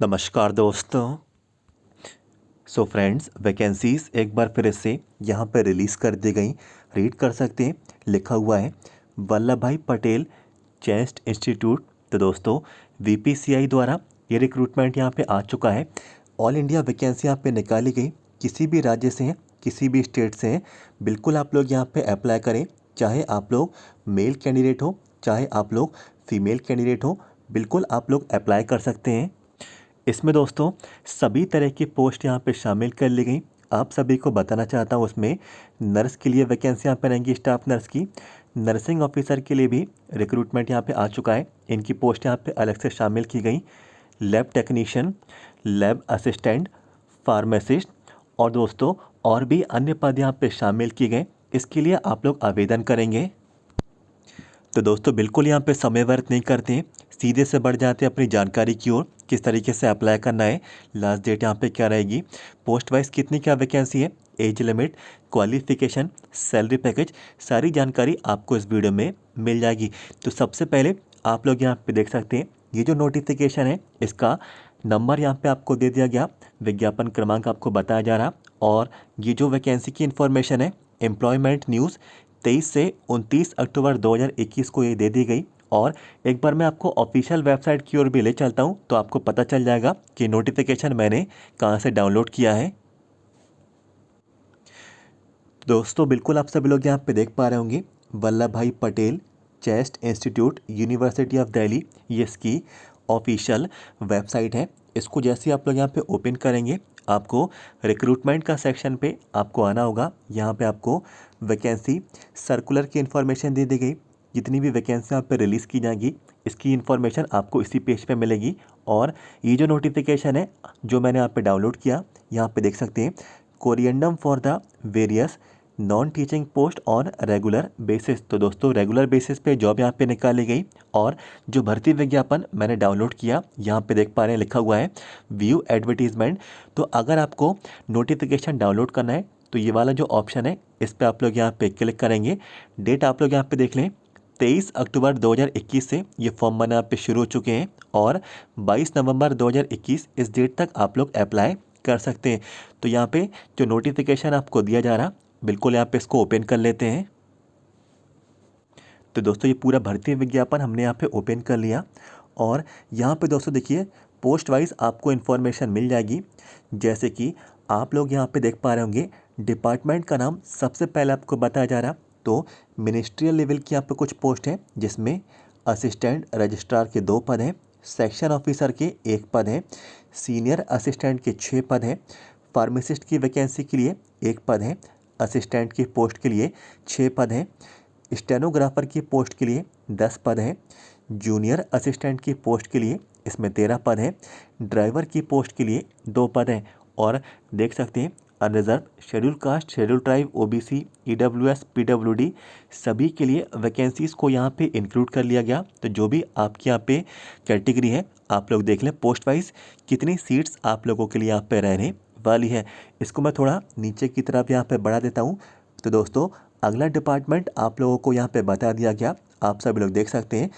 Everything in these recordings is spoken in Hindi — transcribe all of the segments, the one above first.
नमस्कार दोस्तों। सो फ्रेंड्स, वैकेंसीज़ एक बार फिर से यहाँ पर रिलीज़ कर दी गई। रीड कर सकते हैं। लिखा हुआ है वल्लभ भाई पटेल चेस्ट इंस्टीट्यूट। तो दोस्तों, वीपीसीआई द्वारा ये रिक्रूटमेंट यहाँ पे आ चुका है। ऑल इंडिया वैकेंसी यहाँ पे निकाली गई। किसी भी राज्य से हैं, किसी भी स्टेट से हैं, बिल्कुल आप लोग यहाँ पे अप्लाई करें। चाहे आप लोग मेल कैंडिडेट हो, चाहे आप लोग फीमेल कैंडिडेट हो, बिल्कुल आप लोग अप्लाई कर सकते हैं। इसमें दोस्तों सभी तरह की पोस्ट यहाँ पे शामिल कर ली गई। आप सभी को बताना चाहता हूँ, उसमें नर्स के लिए वैकेंसी यहाँ पे रहेंगी, स्टाफ नर्स की। नर्सिंग ऑफिसर के लिए भी रिक्रूटमेंट यहाँ पे आ चुका है। इनकी पोस्ट यहाँ पे अलग से शामिल की गई। Lab technician, lab assistant, pharmacist और दोस्तों और भी अन्य पद यहाँ पे शामिल किए गए। इसके लिए आप लोग आवेदन करेंगे। तो दोस्तों बिल्कुल यहाँ पे समय व्यर्थ नहीं करते हैं, सीधे से बढ़ जाते हैं अपनी जानकारी की ओर। किस तरीके से अप्लाई करना है, लास्ट डेट यहाँ पे क्या रहेगी, पोस्ट वाइज कितनी क्या वैकेंसी है, age limit, qualification, salary package, सारी जानकारी आपको इस वीडियो में मिल जाएगी। तो सबसे पहले आप लोग यहाँ पे देख सकते हैं, ये जो नोटिफिकेशन है इसका नंबर यहाँ पे आपको दे दिया गया, विज्ञापन क्रमांक आपको बताया जा रहा। और ये जो वैकेंसी की इन्फॉर्मेशन है, एम्प्लॉयमेंट न्यूज़ 23 से 29 अक्टूबर 2021 को ये दे दी गई। और एक बार मैं आपको ऑफिशियल वेबसाइट की ओर भी ले चलता हूँ, तो आपको पता चल जाएगा कि नोटिफिकेशन मैंने कहाँ से डाउनलोड किया है। दोस्तों बिल्कुल आप सभी लोग यहाँ पे देख पा रहे होंगे, वल्लभ भाई Patel chest institute university of Delhi, ये इसकी ऑफिशियल वेबसाइट है। इसको जैसे ही आप लोग यहाँ पे ओपन करेंगे, आपको रिक्रूटमेंट का सेक्शन पे आपको आना होगा। यहाँ पे आपको वैकेंसी सर्कुलर की इन्फॉर्मेशन दे दी गई। जितनी भी वैकेंसी यहाँ पे रिलीज़ की जाएगी, इसकी इन्फॉर्मेशन आपको इसी पेज पे मिलेगी। और ये जो नोटिफिकेशन है जो मैंने यहाँ पे डाउनलोड किया, यहाँ पे देख सकते हैं, corrigendum for the various non teaching post on regular basis. तो दोस्तों रेगुलर बेसिस पे जॉब यहाँ पे निकाली गई। और जो भर्ती विज्ञापन मैंने डाउनलोड किया, यहाँ पे देख पा रहे हैं लिखा हुआ है व्यू एडवर्टीजमेंट। तो अगर आपको नोटिफिकेशन डाउनलोड करना है तो ये वाला जो ऑप्शन है, इस पर आप लोग यहाँ पे क्लिक करेंगे। डेट आप लोग यहाँ पे देख लें, 23 अक्टूबर 2021 से ये फॉर्म बनना यहाँ पे शुरू हो चुके हैं। और 22 नवंबर 2021 इस डेट तक आप लोग अप्लाई कर सकते हैं। तो यहाँ पे जो नोटिफिकेशन आपको दिया जा रहा, बिल्कुल यहाँ पे इसको ओपन कर लेते हैं। तो दोस्तों ये पूरा भर्ती विज्ञापन हमने यहाँ पे ओपन कर लिया। और यहाँ पे दोस्तों देखिए, पोस्ट वाइज आपको इन्फॉर्मेशन मिल जाएगी। जैसे कि आप लोग यहाँ पे देख पा रहे होंगे, डिपार्टमेंट का नाम सबसे पहले आपको बताया जा रहा। तो मिनिस्ट्रियल लेवल की यहाँ पे कुछ पोस्ट हैं, जिसमें असिस्टेंट रजिस्ट्रार के 2 पद हैं, सेक्शन ऑफिसर के 1 पद हैं, सीनियर असिस्टेंट के 6 पद हैं, फार्मासिस्ट की वैकेंसी के लिए 1 पद है, असिस्टेंट की पोस्ट के लिए 6 पद हैं, स्टेनोग्राफर की पोस्ट के लिए 10 पद हैं, जूनियर असिस्टेंट की पोस्ट के लिए इसमें 13 पद हैं, ड्राइवर की पोस्ट के लिए 2 पद हैं। और देख सकते हैं unreserve, schedule caste, schedule tribe, OBC, EWS, PWD सभी के लिए वैकेंसीज़ को यहाँ पे इंक्लूड कर लिया गया। तो जो भी आपके यहाँ पे कैटेगरी है, आप लोग देख लें पोस्ट वाइज कितनी सीट्स आप लोगों के लिए यहाँ पे रहने वाली है। इसको मैं थोड़ा नीचे की तरफ यहाँ पे बढ़ा देता हूँ। तो दोस्तों अगला डिपार्टमेंट आप लोगों को यहाँ पे बता दिया गया, आप सभी लोग देख सकते हैं।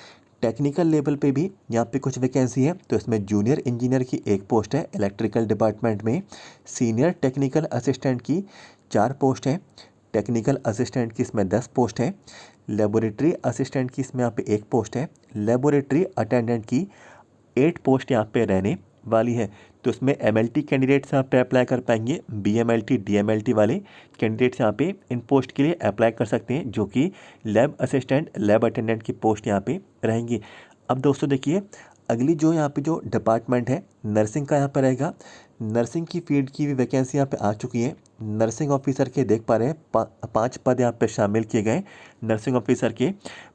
टेक्निकल लेवल पे भी यहाँ पे कुछ वैकेंसी है। तो इसमें जूनियर इंजीनियर की 1 पोस्ट है इलेक्ट्रिकल डिपार्टमेंट में, सीनियर टेक्निकल असिस्टेंट की 4 पोस्ट हैं, टेक्निकल असिस्टेंट की इसमें 10 पोस्ट है, लेबोरेटरी असिस्टेंट की इसमें यहाँ पे 1 पोस्ट है, लेबोरेटरी अटेंडेंट की 8 पोस्ट यहाँ पे रहने वाली है। तो इसमें एमएलटी कैंडिडेट्स यहाँ पे अप्लाई कर पाएंगे, बीएमएलटी डीएमएलटी वाले कैंडिडेट्स यहाँ पे इन पोस्ट के लिए अप्लाई कर सकते हैं, जो कि लैब असिस्टेंट लैब अटेंडेंट की पोस्ट यहाँ पे रहेंगी। अब दोस्तों देखिए, अगली जो यहाँ पे जो डिपार्टमेंट है नर्सिंग का यहाँ पे रहेगा। नर्सिंग की फील्ड की भी वैकेंसी यहाँ पे आ चुकी है। नर्सिंग ऑफिसर के देख पा रहे हैं 5 पद यहाँ पे शामिल किए गए। नर्सिंग ऑफिसर के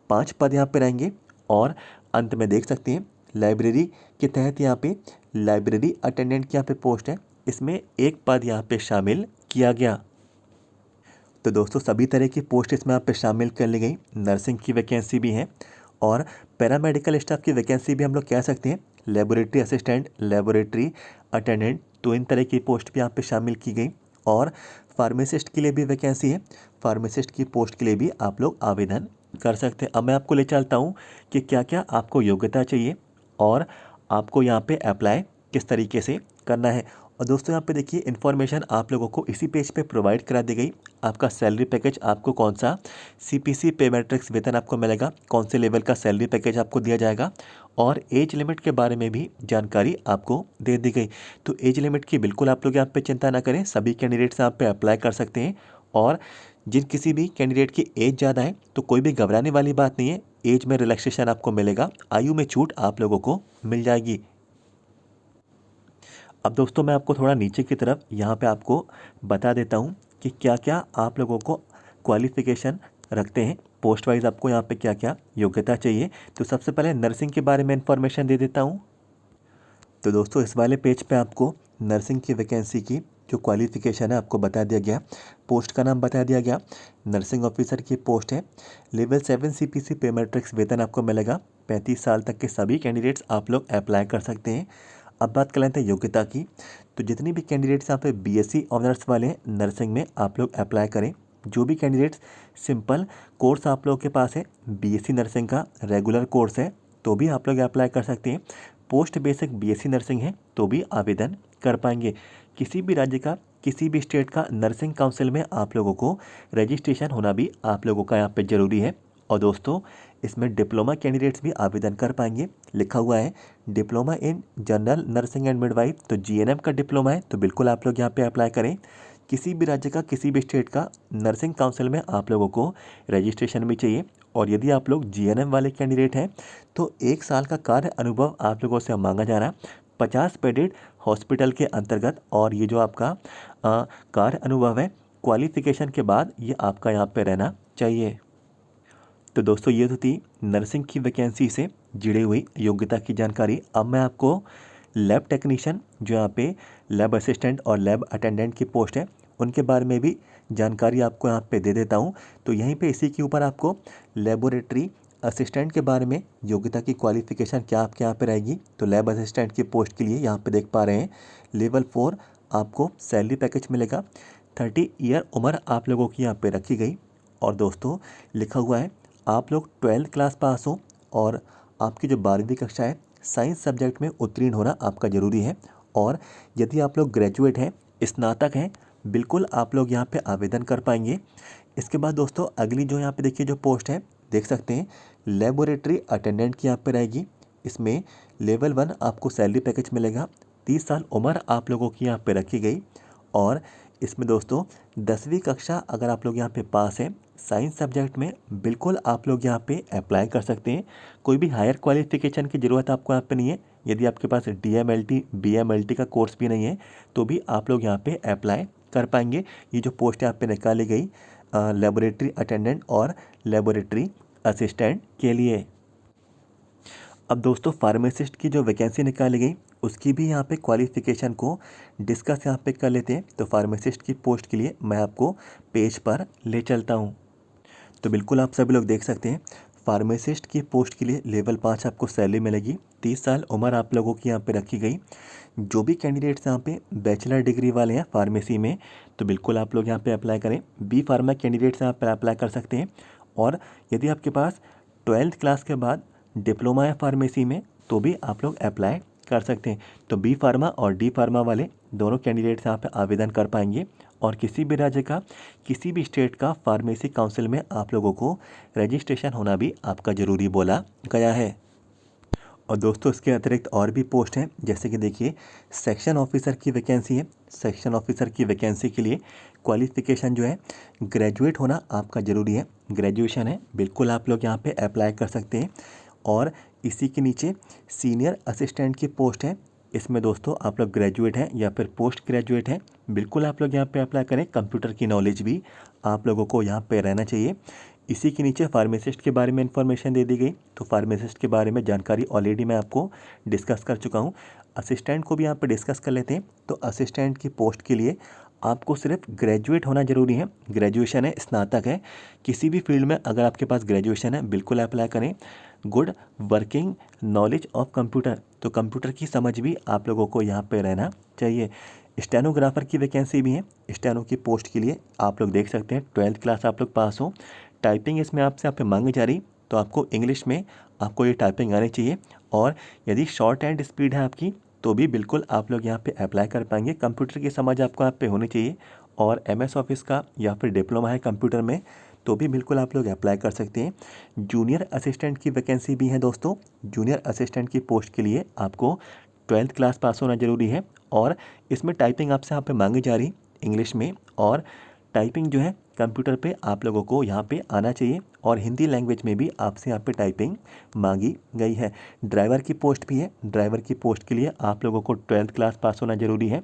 5 पद यहाँ पे रहेंगे। और अंत में देख सकते हैं लाइब्रेरी के तहत यहाँ पे लाइब्रेरी अटेंडेंट की यहाँ पे पोस्ट है, इसमें 1 पद यहाँ पे शामिल किया गया। तो दोस्तों सभी तरह की पोस्ट इसमें यहाँ पे शामिल कर ली गई। नर्सिंग की वैकेंसी भी है और पैरामेडिकल स्टाफ की वैकेंसी भी हम लोग कह सकते हैं, लेबोरेटरी असिस्टेंट, लेबोरेटरी अटेंडेंट, तो इन तरह की पोस्ट भी यहाँ पे शामिल की गई। और फार्मासिस्ट के लिए भी वैकेंसी है, फार्मासिस्ट की पोस्ट के लिए भी आप लोग आवेदन कर सकते हैं। अब मैं आपको ले चलता हूँ कि क्या क्या आपको योग्यता चाहिए और आपको यहाँ पे अप्लाई किस तरीके से करना है। और दोस्तों यहाँ पे देखिए इन्फॉर्मेशन आप लोगों को इसी पेज पे प्रोवाइड करा दी गई। आपका सैलरी पैकेज आपको कौन सा सीपीसी पे मैट्रिक्स वेतन आपको मिलेगा, कौन से लेवल का सैलरी पैकेज आपको दिया जाएगा, और एज लिमिट के बारे में भी जानकारी आपको दे दी गई। तो एज लिमिट की बिल्कुल आप लोग यहाँ पे चिंता ना करें, सभी कैंडिडेट्स यहाँ पे अप्लाई कर सकते हैं। और जिन किसी भी कैंडिडेट की एज ज़्यादा है तो कोई भी घबराने वाली बात नहीं है, एज में रिलैक्सेशन आपको मिलेगा, आयु में छूट आप लोगों को मिल जाएगी। अब दोस्तों मैं आपको थोड़ा नीचे की तरफ यहाँ पे आपको बता देता हूँ कि क्या क्या आप लोगों को क्वालिफ़िकेशन रखते हैं, पोस्ट वाइज आपको यहाँ पे क्या क्या योग्यता चाहिए। तो सबसे पहले नर्सिंग के बारे में इंफॉर्मेशन दे देता हूँ। तो दोस्तों इस वाले पेज पे आपको नर्सिंग की वैकेंसी की जो क्वालिफ़िकेशन है आपको बता दिया गया, पोस्ट का नाम बता दिया गया, नर्सिंग ऑफिसर की पोस्ट है, लेवल 7 सीपीसी पे मैट्रिक्स वेतन आपको मिलेगा। 35 साल तक के सभी कैंडिडेट्स आप लोग अप्लाई कर सकते हैं। अब बात कर लेते हैं योग्यता की। तो जितनी भी कैंडिडेट्स यहाँ पे बीएससी ऑनर्स वाले हैं नर्सिंग में आप लोग अप्लाई करें। जो भी कैंडिडेट्स सिंपल कोर्स आप लोगों के पास है, बीएससी नर्सिंग का रेगुलर कोर्स है, तो भी आप लोग अप्लाई कर सकते हैं। पोस्ट बेसिक बीएससी नर्सिंग है तो भी आवेदन कर पाएंगे। किसी भी राज्य का, किसी भी स्टेट का नर्सिंग काउंसिल में आप लोगों को रजिस्ट्रेशन होना भी आप लोगों का यहाँ पे ज़रूरी है। और दोस्तों इसमें डिप्लोमा कैंडिडेट्स भी आवेदन कर पाएंगे। लिखा हुआ है diploma in general nursing and midwife, तो जीएनएम का डिप्लोमा है तो बिल्कुल आप लोग यहाँ पे अप्लाई करें। किसी भी राज्य का, किसी भी स्टेट का नर्सिंग काउंसिल में आप लोगों को रजिस्ट्रेशन भी चाहिए। और यदि आप लोग जीएनएम वाले कैंडिडेट हैं तो 1 साल का कार्य अनुभव आप लोगों से मांगा जा रहा है 50 बेडेड हॉस्पिटल के अंतर्गत। और ये जो आपका कार्य अनुभव है क्वालिफिकेशन के बाद ये आपका यहाँ पे रहना चाहिए। तो दोस्तों ये तो थी नर्सिंग की वैकेंसी से जुड़ी हुई योग्यता की जानकारी। अब मैं आपको लैब टेक्नीशियन, जो यहाँ पे लैब असिस्टेंट और लैब अटेंडेंट की पोस्ट है, उनके बारे में भी जानकारी आपको यहाँ पे दे देता हूँ। तो यहीं पे इसी के ऊपर आपको लेबोरेटरी असिस्टेंट के बारे में योग्यता की क्वालिफिकेशन क्या आपके यहाँ पे रहेगी। तो लैब असिस्टेंट की पोस्ट के लिए यहाँ पे देख पा रहे हैं लेवल 4 आपको सैलरी पैकेज मिलेगा। 30 ईयर उम्र आप लोगों की यहाँ पे रखी गई। और दोस्तों लिखा हुआ है आप लोग 12th क्लास पास हो और आपकी जो 12वीं कक्षा है साइंस सब्जेक्ट में उत्तीर्ण होना आपका ज़रूरी है। और यदि आप लोग ग्रेजुएट हैं, स्नातक हैं, बिल्कुल आप लोग यहाँ पे आवेदन कर पाएंगे। इसके बाद दोस्तों अगली जो यहाँ पे देखिए जो पोस्ट है देख सकते हैं लेबोरेटरी अटेंडेंट की यहाँ पे रहेगी। इसमें लेवल 1 आपको सैलरी पैकेज मिलेगा। 30 साल उम्र आप लोगों की यहाँ पे रखी गई। और इसमें दोस्तों 10वीं कक्षा अगर आप लोग यहाँ पे पास हैं साइंस सब्जेक्ट में, बिल्कुल आप लोग यहाँ पे अप्लाई कर सकते हैं। कोई भी हायर क्वालिफिकेशन की ज़रूरत आपको यहाँ पे नहीं है। यदि आपके पास डीएमएलटी बीएमएलटी का कोर्स भी नहीं है तो भी आप लोग यहाँ पे अप्लाई कर पाएंगे। ये जो पोस्ट यहाँ पे निकाली गई लेबोरेटरी अटेंडेंट और लेबोरेटरी असिस्टेंट के लिए। अब दोस्तों फार्मासिस्ट की जो वैकेंसी निकाली गई उसकी भी यहाँ पे क्वालिफिकेशन को डिस्कस यहाँ पे कर लेते हैं। तो फार्मासिस्ट की पोस्ट के लिए मैं आपको पेज पर ले चलता हूँ। तो बिल्कुल आप सभी लोग देख सकते हैं फार्मासिस्ट की पोस्ट के लिए लेवल 5 आपको सैलरी मिलेगी। 30 साल उम्र आप लोगों की यहाँ पे रखी गई। जो भी कैंडिडेट्स यहाँ पे बैचलर डिग्री वाले हैं फार्मेसी में तो बिल्कुल आप लोग यहाँ पे अप्लाई करें। बी फार्मा कैंडिडेट्स यहाँ पर अप्लाई कर सकते हैं। और यदि आपके पास 12th क्लास के बाद डिप्लोमा है फार्मेसी में तो भी आप लोग अप्लाई कर सकते हैं। तो बी फार्मा और डी फार्मा वाले दोनों कैंडिडेट्स यहाँ पे आवेदन कर पाएंगे। और किसी भी राज्य का, किसी भी स्टेट का फार्मेसी काउंसिल में आप लोगों को रजिस्ट्रेशन होना भी आपका ज़रूरी बोला गया है। और दोस्तों इसके अतिरिक्त और भी पोस्ट हैं, जैसे कि देखिए सेक्शन ऑफिसर की वैकेंसी है। सेक्शन ऑफिसर की वैकेंसी के लिए क्वालिफ़िकेशन जो है ग्रेजुएट होना आपका ज़रूरी है। ग्रेजुएशन है, बिल्कुल आप लोग यहाँ पे अप्लाई कर सकते हैं। और इसी के नीचे सीनियर असिस्टेंट की पोस्ट है। इसमें दोस्तों आप लोग ग्रेजुएट हैं या फिर पोस्ट ग्रेजुएट हैं, बिल्कुल आप लोग यहाँ पे अप्लाई करें। कंप्यूटर की नॉलेज भी आप लोगों को यहाँ पे रहना चाहिए। इसी के नीचे फार्मासिस्ट के बारे में इंफॉर्मेशन दे दी गई। तो फार्मासिस्ट के बारे में जानकारी ऑलरेडी मैं आपको डिस्कस कर चुका हूँ। असिस्टेंट को भी यहाँ पे डिस्कस कर लेते हैं। तो असिस्टेंट की पोस्ट के लिए आपको सिर्फ ग्रेजुएट होना ज़रूरी है। ग्रेजुएशन है, स्नातक है, किसी भी फील्ड में अगर आपके पास ग्रेजुएशन है बिल्कुल अप्लाई करें। Good working knowledge of computer, तो कंप्यूटर की समझ भी आप लोगों को यहाँ पे रहना चाहिए। स्टेनोग्राफर की वैकेंसी भी है। स्टेनो की पोस्ट के लिए आप लोग देख सकते हैं 12th क्लास आप लोग पास हो। टाइपिंग इसमें आपसे यहाँ पे मांगी जा रही, तो आपको इंग्लिश में आपको ये टाइपिंग आनी चाहिए। और यदि शॉर्ट हैंड स्पीड है आपकी तो भी बिल्कुल आप लोग यहाँ पे अप्लाई कर पाएंगे। कंप्यूटर की समझ आपको यहाँ पे होनी चाहिए और MS ऑफिस का या फिर डिप्लोमा है कंप्यूटर में तो भी बिल्कुल आप लोग अप्लाई कर सकते हैं। जूनियर असिस्टेंट की वैकेंसी भी है दोस्तों। जूनियर असिस्टेंट की पोस्ट के लिए आपको 12th क्लास पास होना ज़रूरी है और इसमें टाइपिंग आपसे यहाँ पे मांगी जा रही इंग्लिश में, और टाइपिंग जो है कंप्यूटर पे आप लोगों को यहाँ पे आना चाहिए और हिंदी लैंग्वेज में भी आपसे यहाँ पे टाइपिंग मांगी गई है। ड्राइवर की पोस्ट भी है। ड्राइवर की पोस्ट के लिए आप लोगों को 12th क्लास पास होना ज़रूरी है।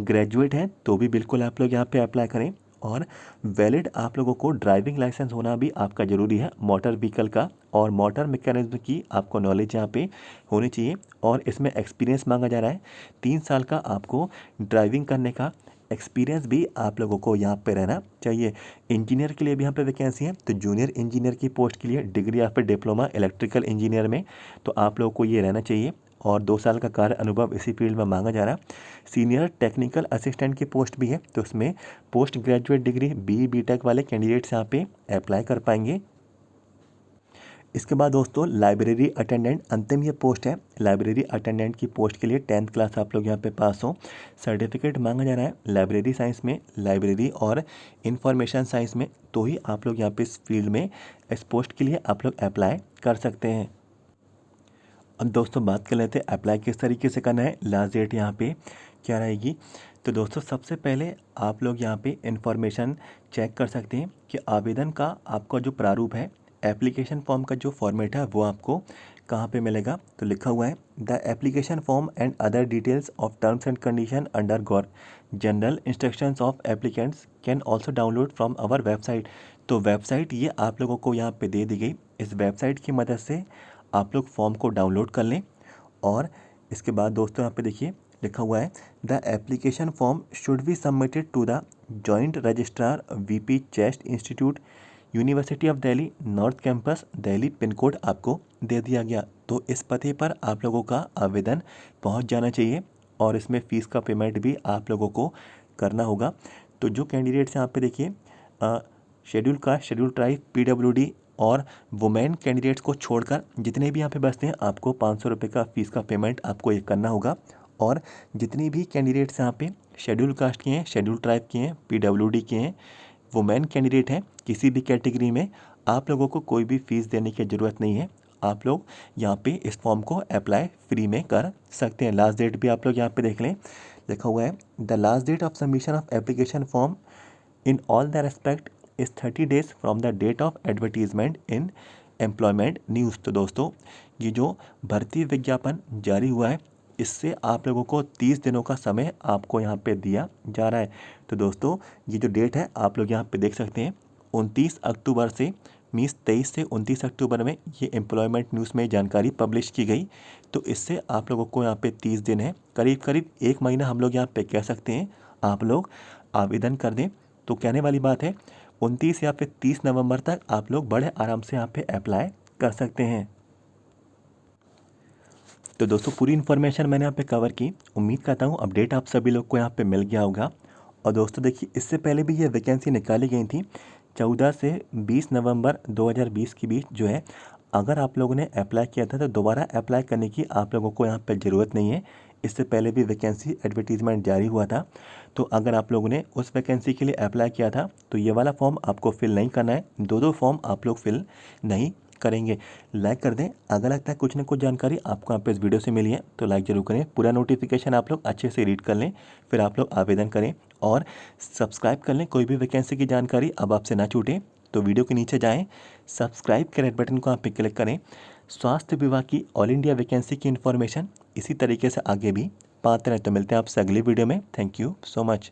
ग्रेजुएट हैं तो भी बिल्कुल आप लोग यहाँ पे अप्लाई करें और वैलिड आप लोगों को ड्राइविंग लाइसेंस होना भी आपका ज़रूरी है मोटर व्हीकल का, और मोटर मैकेनिज्म की आपको नॉलेज यहाँ पे होनी चाहिए और इसमें एक्सपीरियंस मांगा जा रहा है। 3 साल का आपको ड्राइविंग करने का एक्सपीरियंस भी आप लोगों को यहाँ पे रहना चाहिए। इंजीनियर के लिए भी यहाँ पे वैकेंसी है, तो जूनियर इंजीनियर की पोस्ट के लिए डिग्री या फिर डिप्लोमा इलेक्ट्रिकल इंजीनियर में तो आप लोगों को ये रहना चाहिए और 2 साल का कार्य अनुभव इसी फील्ड में मांगा जा रहा है। सीनियर टेक्निकल असिस्टेंट की पोस्ट भी है, तो उसमें पोस्ट ग्रेजुएट डिग्री BTech वाले कैंडिडेट्स यहाँ पे अप्लाई कर पाएंगे। इसके बाद दोस्तों लाइब्रेरी अटेंडेंट अंतिम ये पोस्ट है। लाइब्रेरी अटेंडेंट की पोस्ट के लिए 10th क्लास आप लोग यहाँ पे पास हो। सर्टिफिकेट मांगा जा रहा है लाइब्रेरी साइंस में, लाइब्रेरी और इंफॉर्मेशन साइंस में, तो ही आप लोग यहाँ पे इस फील्ड में इस पोस्ट के लिए आप लोग अप्लाई कर सकते हैं। अब दोस्तों बात कर लेते हैं अप्लाई किस तरीके से करना है, लास्ट डेट यहाँ पे क्या रहेगी। तो दोस्तों सबसे पहले आप लोग यहाँ पे इंफॉर्मेशन चेक कर सकते हैं कि आवेदन का आपका जो प्रारूप है, एप्लीकेशन फॉर्म का जो फॉर्मेट है वो आपको कहाँ पे मिलेगा। तो लिखा हुआ है the application form and other details of terms and condition under गौर general instructions of applicants can also download from our website. तो वेबसाइट ये आप लोगों को यहाँ पे दे दी गई। इस वेबसाइट की मदद से आप लोग फॉर्म को डाउनलोड कर लें। और इसके बाद दोस्तों यहाँ पे देखिए लिखा हुआ है the application form should be submitted to the joint registrar VP chest institute university of Delhi north campus Delhi, pin code आपको दे दिया गया। तो इस पते पर आप लोगों का आवेदन पहुंच जाना चाहिए और इसमें फ़ीस का पेमेंट भी आप लोगों को करना होगा। तो जो कैंडिडेट्स यहाँ पे देखिए schedule caste, schedule tribe, PWD और वुमेन कैंडिडेट्स को छोड़कर जितने भी यहाँ पे बचते हैं आपको 500 रुपये का फ़ीस का पेमेंट आपको ये करना होगा। और जितनी भी कैंडिडेट्स यहाँ पे शेड्यूल कास्ट के हैं, शेड्यूल ट्राइब के हैं, PWD के हैं, वुमेन कैंडिडेट हैं, किसी भी कैटेगरी में आप लोगों को कोई भी फ़ीस देने की ज़रूरत नहीं है। आप लोग यहाँ पे इस फॉर्म को अप्लाई फ्री में कर सकते हैं। लास्ट डेट भी आप लोग यहाँ पे देख लें, लिखा हुआ है the last date of submission of application form in all the respect is 30 days from the date of advertisement in employment news. तो दोस्तों ये जो भर्ती विज्ञापन जारी हुआ है इससे आप लोगों को 30 दिनों का समय आपको यहाँ पे दिया जा रहा है। तो दोस्तों ये जो डेट है आप लोग यहाँ पे देख सकते हैं 29 अक्टूबर से मीन्स 23 से 29 अक्टूबर में ये एम्प्लॉयमेंट न्यूज़ में जानकारी पब्लिश की गई। तो इससे आप लोगों को यहाँ पे 30 दिन है, करीब करीब 1 महीना हम लोग यहाँ पे कह सकते हैं आप लोग आवेदन कर दें। तो कहने वाली बात है 29 या फिर 30 नवंबर तक आप लोग बड़े आराम से यहाँ पे अप्लाई कर सकते हैं। तो दोस्तों पूरी इन्फॉर्मेशन मैंने यहाँ पे कवर की। उम्मीद करता हूँ अपडेट आप सभी लोग को यहाँ पे मिल गया होगा। और दोस्तों देखिए इससे पहले भी ये वैकेंसी निकाली गई थी 14 से 20 नवंबर 2020 के बीच जो है। अगर आप लोगों ने अप्लाई किया था तो दोबारा अप्लाई करने की आप लोगों को यहाँ पे ज़रूरत नहीं है। इससे पहले भी वैकेंसी एडवर्टीज़मेंट जारी हुआ था। तो अगर आप लोगों ने उस वैकेंसी के लिए अप्लाई किया था तो ये वाला फॉर्म आपको फिल नहीं करना है। 2 फॉर्म आप लोग फिल नहीं करेंगे। लाइक कर दें, अगर लगता है कुछ ना कुछ जानकारी आपको यहाँ पे इस वीडियो से मिली है तो लाइक ज़रूर करें। पूरा नोटिफिकेशन आप लोग अच्छे से रीड कर लें, फिर आप लोग आवेदन करें और सब्सक्राइब कर लें। कोई भी वैकेंसी की जानकारी अब आपसे ना छूटे तो वीडियो के नीचे जाएँ, सब्सक्राइब के रेड बटन को यहाँ पे क्लिक करें। स्वास्थ्य विभाग की ऑल इंडिया वैकेंसी की इन्फॉर्मेशन इसी तरीके से आगे भी पाते रहें। तो मिलते हैं आपसे अगली वीडियो में। Thank you so much.